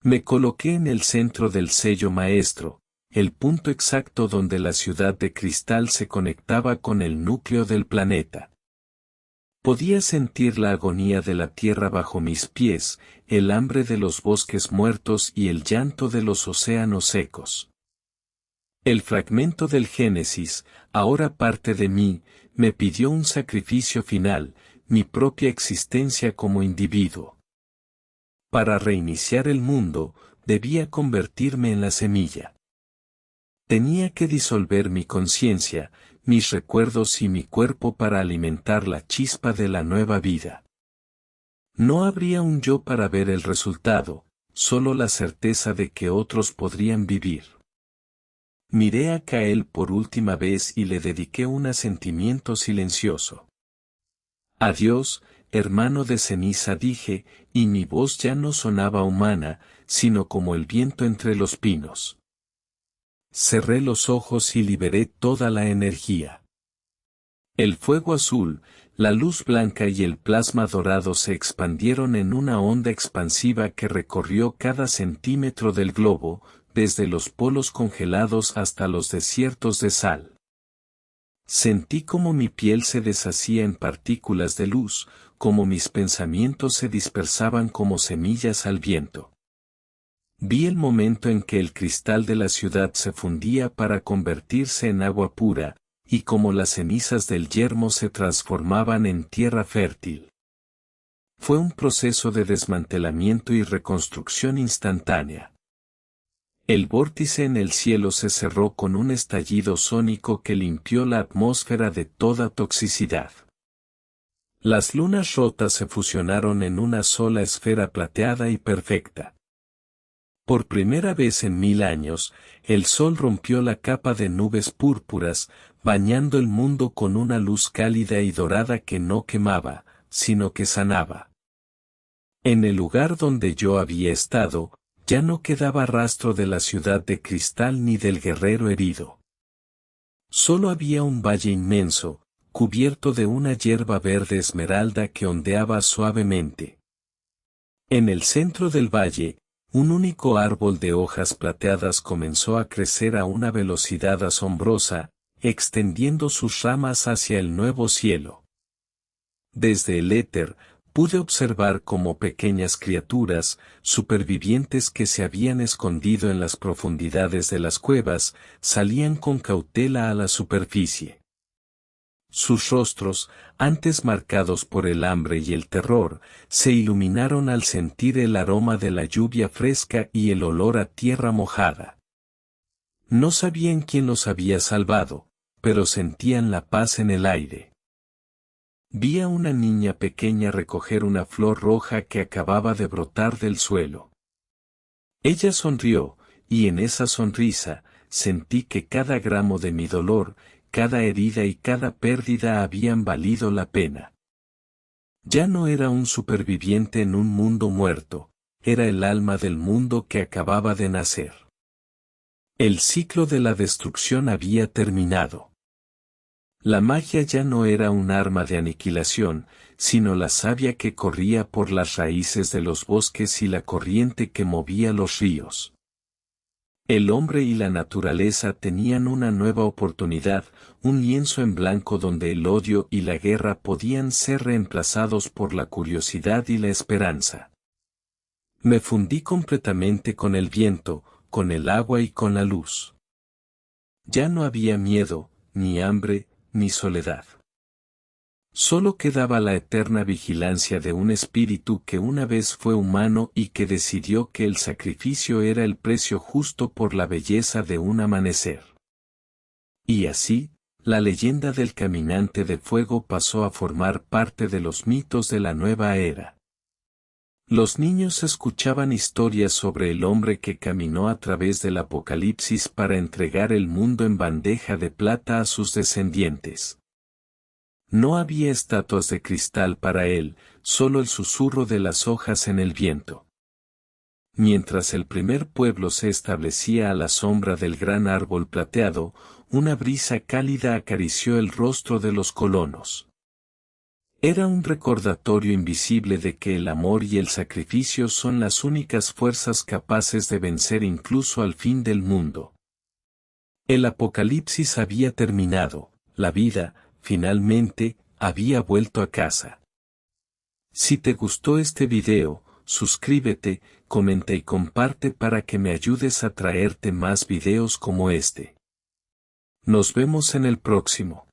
Me coloqué en el centro del sello maestro, el punto exacto donde la ciudad de cristal se conectaba con el núcleo del planeta. Podía sentir la agonía de la tierra bajo mis pies, el hambre de los bosques muertos y el llanto de los océanos secos. El fragmento del Génesis, ahora parte de mí, me pidió un sacrificio final, mi propia existencia como individuo. Para reiniciar el mundo, debía convertirme en la semilla. Tenía que disolver mi conciencia, mis recuerdos y mi cuerpo para alimentar la chispa de la nueva vida. No habría un yo para ver el resultado, solo la certeza de que otros podrían vivir. Miré a Kael por última vez y le dediqué un asentimiento silencioso. Adiós, hermano de ceniza, dije, y mi voz ya no sonaba humana, sino como el viento entre los pinos. Cerré los ojos y liberé toda la energía. El fuego azul, la luz blanca y el plasma dorado se expandieron en una onda expansiva que recorrió cada centímetro del globo, desde los polos congelados hasta los desiertos de sal. Sentí como mi piel se deshacía en partículas de luz, como mis pensamientos se dispersaban como semillas al viento. Vi el momento en que el cristal de la ciudad se fundía para convertirse en agua pura, y como las cenizas del yermo se transformaban en tierra fértil. Fue un proceso de desmantelamiento y reconstrucción instantánea. El vórtice en el cielo se cerró con un estallido sónico que limpió la atmósfera de toda toxicidad. Las lunas rotas se fusionaron en una sola esfera plateada y perfecta. Por primera vez en 1000 años, el sol rompió la capa de nubes púrpuras, bañando el mundo con una luz cálida y dorada que no quemaba, sino que sanaba. En el lugar donde yo había estado, ya no quedaba rastro de la ciudad de cristal ni del guerrero herido. Solo había un valle inmenso, cubierto de una hierba verde esmeralda que ondeaba suavemente. En el centro del valle, un único árbol de hojas plateadas comenzó a crecer a una velocidad asombrosa, extendiendo sus ramas hacia el nuevo cielo. Desde el éter, pude observar como pequeñas criaturas, supervivientes que se habían escondido en las profundidades de las cuevas, salían con cautela a la superficie. Sus rostros, antes marcados por el hambre y el terror, se iluminaron al sentir el aroma de la lluvia fresca y el olor a tierra mojada. No sabían quién los había salvado, pero sentían la paz en el aire. Vi a una niña pequeña recoger una flor roja que acababa de brotar del suelo. Ella sonrió, y en esa sonrisa, sentí que cada gramo de mi dolor, cada herida y cada pérdida habían valido la pena. Ya no era un superviviente en un mundo muerto, era el alma del mundo que acababa de nacer. El ciclo de la destrucción había terminado. La magia ya no era un arma de aniquilación, sino la savia que corría por las raíces de los bosques y la corriente que movía los ríos. El hombre y la naturaleza tenían una nueva oportunidad, un lienzo en blanco donde el odio y la guerra podían ser reemplazados por la curiosidad y la esperanza. Me fundí completamente con el viento, con el agua y con la luz. Ya no había miedo, ni hambre, ni soledad. Solo quedaba la eterna vigilancia de un espíritu que una vez fue humano y que decidió que el sacrificio era el precio justo por la belleza de un amanecer. Y así, la leyenda del caminante de fuego pasó a formar parte de los mitos de la nueva era. Los niños escuchaban historias sobre el hombre que caminó a través del apocalipsis para entregar el mundo en bandeja de plata a sus descendientes. No había estatuas de cristal para él, solo el susurro de las hojas en el viento. Mientras el primer pueblo se establecía a la sombra del gran árbol plateado, una brisa cálida acarició el rostro de los colonos. Era un recordatorio invisible de que el amor y el sacrificio son las únicas fuerzas capaces de vencer incluso al fin del mundo. El apocalipsis había terminado, la vida, finalmente, había vuelto a casa. Si te gustó este video, suscríbete, comenta y comparte para que me ayudes a traerte más videos como este. Nos vemos en el próximo.